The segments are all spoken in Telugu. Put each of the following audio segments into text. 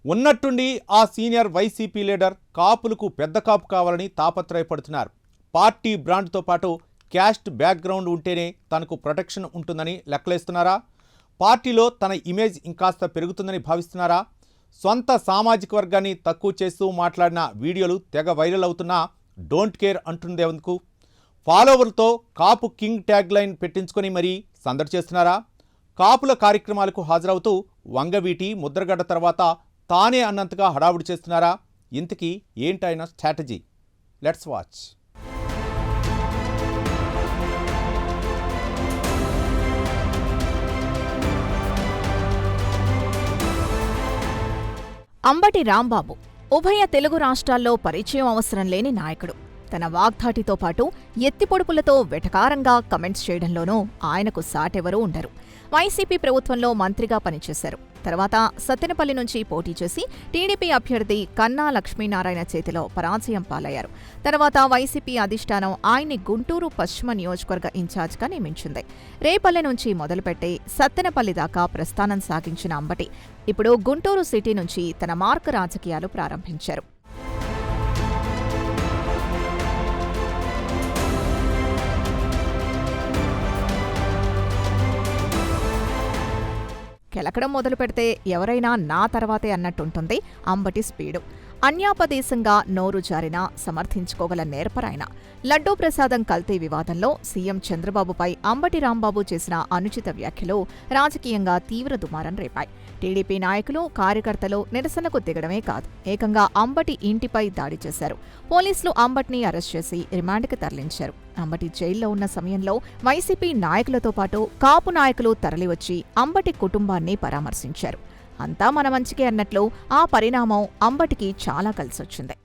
ఉన్నట్టుండి ఆ సీనియర్ వైసీపీ లీడర్ కాపులకు పెద్ద కాపు కావాలని తాపత్రయపడుతున్నారు. పార్టీ బ్రాండ్తో పాటు క్యాస్ట్ బ్యాక్గ్రౌండ్ ఉంటేనే తనకు ప్రొటెక్షన్ ఉంటుందని లెక్కలేస్తున్నారా? పార్టీలో తన ఇమేజ్ ఇంకాస్త పెరుగుతుందని భావిస్తున్నారా? సొంత సామాజిక వర్గాన్ని తక్కువ చేస్తూ మాట్లాడిన వీడియోలు తెగ వైరల్ అవుతున్నా డోంట్ కేర్ అంటుందేందుకు? ఫాలోవర్లతో కాపు కింగ్ ట్యాగ్ లైన్ పెట్టించుకొని మరీ సందడి చేస్తున్నారా? కాపుల కార్యక్రమాలకు హాజరవుతూ వంగవీటి, ముద్రగడ్డ తర్వాత తానే అన్నంతగా హడావుడి చేస్తున్నారా? ఇంతకీ ఏంటైన strategy? Let's watch. Ambati Rambabu ఉభయ తెలుగు రాష్ట్రాల్లో పరిచయం అవసరం లేని నాయకుడు. తన వాగ్ధాటితో పాటు ఎత్తిపొడుపులతో వెటకారంగా కమెంట్స్ చేయడంలోనూ ఆయనకు సాటెవరూ ఉండరు. వైసీపీ ప్రభుత్వంలో మంత్రిగా పనిచేశారు. తర్వాత సత్తెనపల్లి నుంచి పోటీ చేసి టీడీపీ అభ్యర్థి కన్నా లక్ష్మీనారాయణ చేతిలో పరాజయం పాలయ్యారు. తర్వాత వైసీపీ అధిష్టానం ఆయన్ని గుంటూరు పశ్చిమ నియోజకవర్గ ఇన్ఛార్జ్గా నియమించింది. రేపల్లె నుంచి మొదలుపెట్టి సత్తెనపల్లి దాకా ప్రస్థానం సాగించిన అంబటి ఇప్పుడు గుంటూరు సిటీ నుంచి తన మార్క్ రాజకీయాలు ప్రారంభించారు. కెలకడం మొదలు పెడితే ఎవరైనా నా తర్వాతే అన్నట్టుంటుంది అంబటి స్పీడు. అన్యాపదేశంగా నోరు జారినా సమర్థించుకోగల నేర్పరాయన. లడ్డూ ప్రసాదం కల్తీ వివాదంలో సీఎం చంద్రబాబుపై అంబటి రాంబాబు చేసిన అనుచిత వ్యాఖ్యలు రాజకీయంగా తీవ్ర దుమారం రేపాయి. టీడీపీ నాయకులు, కార్యకర్తలు నిరసనకు దిగడమే కాదు, ఏకంగా అంబటి ఇంటిపై దాడి చేశారు. పోలీసులు అంబటిని అరెస్ట్ చేసి రిమాండ్కి తరలించారు. అంబటి జైల్లో ఉన్న సమయంలో వైసీపీ నాయకులతో పాటు కాపు నాయకులు తరలివచ్చి అంబటి కుటుంబాన్ని పరామర్శించారు. అంతా మన మంచికే అన్నట్లు ఆ పరిణామం అంబటికి చాలా కలిసొచ్చింది.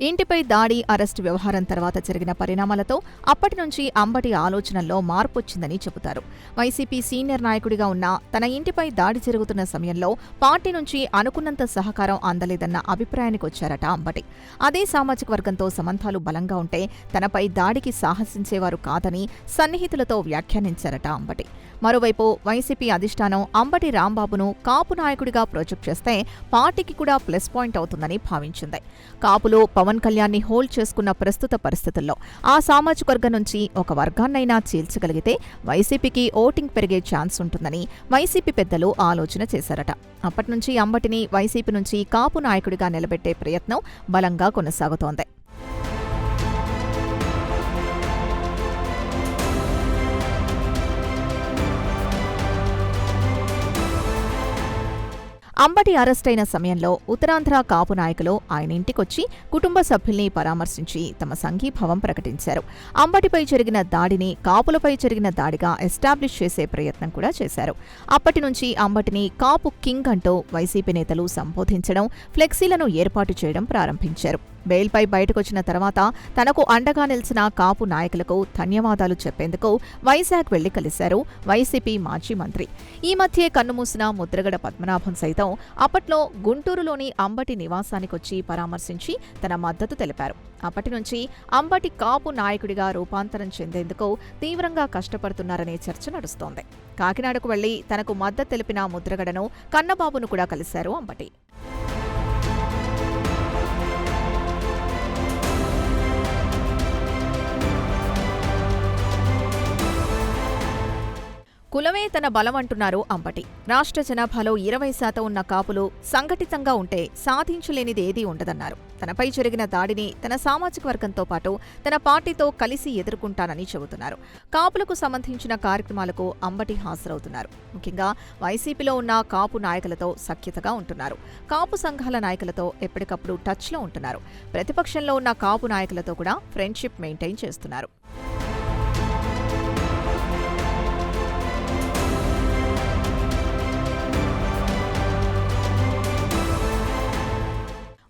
ఇంటిపై దాడి, అరెస్టు వ్యవహారం తర్వాత జరిగిన పరిణామాలతో అప్పటి నుంచి అంబటి ఆలోచనల్లో మార్పొచ్చిందని చెబుతారు. వైసీపీ సీనియర్ నాయకుడిగా ఉన్న తన ఇంటిపై దాడి జరుగుతున్న సమయంలో పార్టీ నుంచి అనుకున్నంత సహకారం అందలేదన్న అభిప్రాయానికి వచ్చారట అంబటి. అదే సామాజిక వర్గంతో సంబంధాలు బలంగా ఉంటే తనపై దాడికి సాహసించేవారు కాదని సన్నిహితులతో వ్యాఖ్యానించారట అంబటి. మరోవైపు వైసీపీ అధిష్టానం అంబటి రాంబాబును కాపు నాయకుడిగా ప్రాజెక్ట్ చేస్తే పార్టీకి కూడా ప్లస్ పాయింట్ అవుతుందని భావించింది. కాపులు పవన్ కళ్యాణ్ని హోల్డ్ చేసుకున్న ప్రస్తుత పరిస్థితుల్లో ఆ సామాజిక వర్గం నుంచి ఒక వర్గాన్నైనా చీల్చగలిగితే వైసీపీకి ఓటింగ్ పెరిగే ఛాన్స్ ఉంటుందని వైసీపీ పెద్దలు ఆలోచన చేశారట. అప్పటినుంచి అంబటిని వైసీపీ నుంచి కాపు నాయకుడిగా నిలబెట్టే ప్రయత్నం బలంగా కొనసాగుతోంది. అంబటి అరెస్టైన సమయంలో ఉత్తరాంధ్ర కాపు నాయకులు ఆయన ఇంటికొచ్చి కుటుంబ సభ్యుల్ని పరామర్శించి తమ సంఘీభావం ప్రకటించారు. అంబటిపై జరిగిన దాడిని కాపులపై జరిగిన దాడిగా ఎస్టాబ్లిష్ చేసే ప్రయత్నం కూడా చేశారు. అప్పటి నుంచి అంబటిని కాపు కింగ్ అంటూ వైసీపీ నేతలు సంబోధించడం, ఫ్లెక్సీలను ఏర్పాటు చేయడం ప్రారంభించారు. బెయిల్పై బయటకొచ్చిన తర్వాత తనకు అండగా నిలిచిన కాపు నాయకులకు ధన్యవాదాలు చెప్పేందుకు వైజాగ్ వెళ్లి కలిశారు వైసీపీ మాజీ మంత్రి. ఈ మధ్యే కన్నుమూసిన ముద్రగడ పద్మనాభం సైతం అప్పట్లో గుంటూరులోని అంబటి నివాసానికొచ్చి పరామర్శించి తన మద్దతు తెలిపారు. అప్పటి నుంచి అంబటి కాపు నాయకుడిగా రూపాంతరం చెందేందుకు తీవ్రంగా కష్టపడుతున్నారనే చర్చ నడుస్తోంది. కాకినాడకు వెళ్లి తనకు మద్దతు తెలిపిన ముద్రగడను, కన్నబాబును కూడా కలిశారు అంబటి. కులమే తన బలమంటున్నారు అంబటి. రాష్ట్ర జనాభాలో 20% ఉన్న కాపులు సంఘటితంగా ఉంటే సాధించలేనిదేదీ ఉండదన్నారు. తనపై జరిగిన దాడిని తన సామాజిక వర్గంతో పాటు తన పార్టీతో కలిసి ఎదుర్కొంటానని చెబుతున్నారు. కాపులకు సంబంధించిన కార్యక్రమాలకు అంబటి హాజరవుతున్నారు. ముఖ్యంగా వైసీపీలో ఉన్న కాపు నాయకులతో సఖ్యతగా ఉంటున్నారు. కాపు సంఘాల నాయకులతో ఎప్పటికప్పుడు టచ్లో ఉంటున్నారు. ప్రతిపక్షంలో ఉన్న కాపు నాయకులతో కూడా ఫ్రెండ్షిప్ మెయింటైన్ చేస్తున్నారు.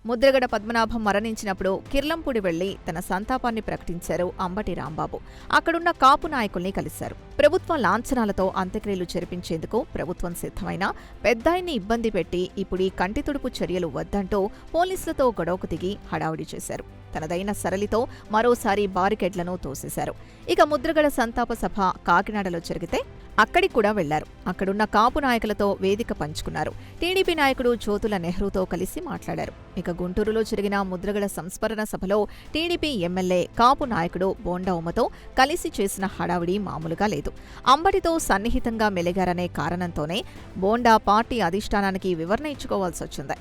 ముద్రగడ పద్మనాభం మరణించినప్పుడు కిర్లంపూడి వెళ్లి తన సంతాపాన్ని ప్రకటించారు అంబటి రాంబాబు. అక్కడున్న కాపు నాయకుల్ని కలిశారు. ప్రభుత్వ లాంఛనాలతో అంత్యక్రియలు జరిపించేందుకు ప్రభుత్వం సిద్ధమైనా పెద్దాయన్ని ఇబ్బంది పెట్టి ఇప్పుడు ఈ కంటితుడుపు చర్యలు వద్దంటూ పోలీసులతో గొడవకు దిగి హడావుడి చేశారు. తనదైన సరళితో మరోసారి బారికేడ్లను తోసేశారు. ఇక ముద్రగడ సంతాప సభ కాకినాడలో జరిగితే అక్కడికి కూడా వెళ్లారు. అక్కడున్న కాపు నాయకులతో వేదిక పంచుకున్నారు. టీడీపీ నాయకుడు జ్యోతుల నెహ్రూతో కలిసి మాట్లాడారు. ఇక గుంటూరులో జరిగిన ముద్రగడ సంస్మరణ సభలో టీడీపీ ఎమ్మెల్యే కాపు నాయకుడు బోండా ఉమతో కలిసి చేసిన హడావిడి మామూలుగా లేదు. అంబటితో సన్నిహితంగా మెలిగారనే కారణంతోనే బోండా పార్టీ అధిష్టానానికి వివరణ ఇచ్చుకోవాల్సొచ్చింది.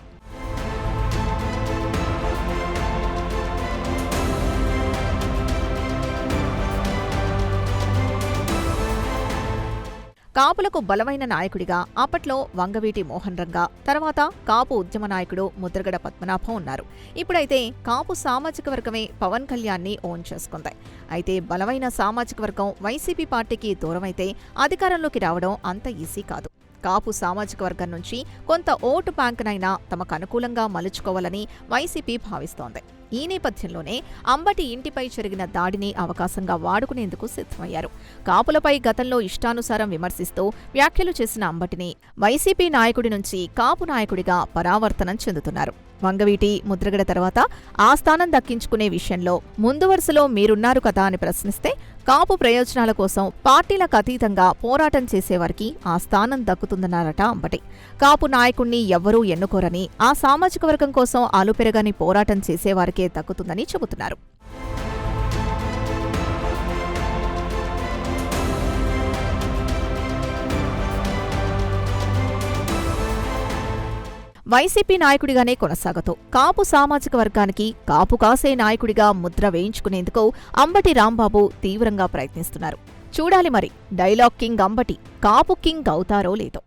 కాపులకు బలమైన నాయకుడిగా అప్పట్లో వంగవీటి మోహన్ రంగా, తర్వాత కాపు ఉద్యమ నాయకుడు ముద్రగడ పద్మనాభం ఉన్నారు. ఇప్పుడైతే కాపు సామాజిక వర్గమే పవన్ కళ్యాణ్ని ఓన్ చేసుకుంది. అయితే బలమైన సామాజిక వర్గం వైసీపీ పార్టీకి దూరమైతే అధికారంలోకి రావడం అంత ఈజీ కాదు. కాపు సామాజిక వర్గం నుంచి కొంత ఓటు బ్యాంకునైనా తమకు అనుకూలంగా మలుచుకోవాలని వైసీపీ భావిస్తోంది. ఈ నేపథ్యంలోనే అంబటి ఇంటిపై జరిగిన దాడిని అవకాశంగా వాడుకునేందుకు సిద్ధమయ్యారు. కాపులపై గతంలో ఇష్టానుసారం విమర్శిస్తూ వ్యాఖ్యలు చేసిన అంబటిని వైసీపీ నాయకుడి నుంచి కాపు నాయకుడిగా పరావర్తనం చెందుతున్నారు. వంగవీటి, ముద్రగడ తర్వాత ఆ స్థానం దక్కించుకునే విషయంలో ముందు వరుసలో మీరున్నారు కదా అని ప్రశ్నిస్తే కాపు ప్రయోజనాల కోసం పార్టీలకు అతీతంగా పోరాటం చేసేవారికి ఆ స్థానం దక్కుతుందన్నారట అంబటి. కాపు నాయకుణ్ణి ఎవ్వరూ ఎన్నుకోరని, ఆ సామాజిక వర్గం కోసం అలుపెరగని పోరాటం చేసేవారికే దక్కుతుందని చెబుతున్నారు. వైసీపీ నాయకుడిగానే కొనసాగుతూ కాపు సామాజిక వర్గానికి కాపు కాసే నాయకుడిగా ముద్ర వేయించుకునేందుకు అంబటి రాంబాబు తీవ్రంగా ప్రయత్నిస్తున్నారు. చూడాలి మరి డైలాగ్ కింగ్ అంబటి కాపు కింగ్ అవుతారో లేదో.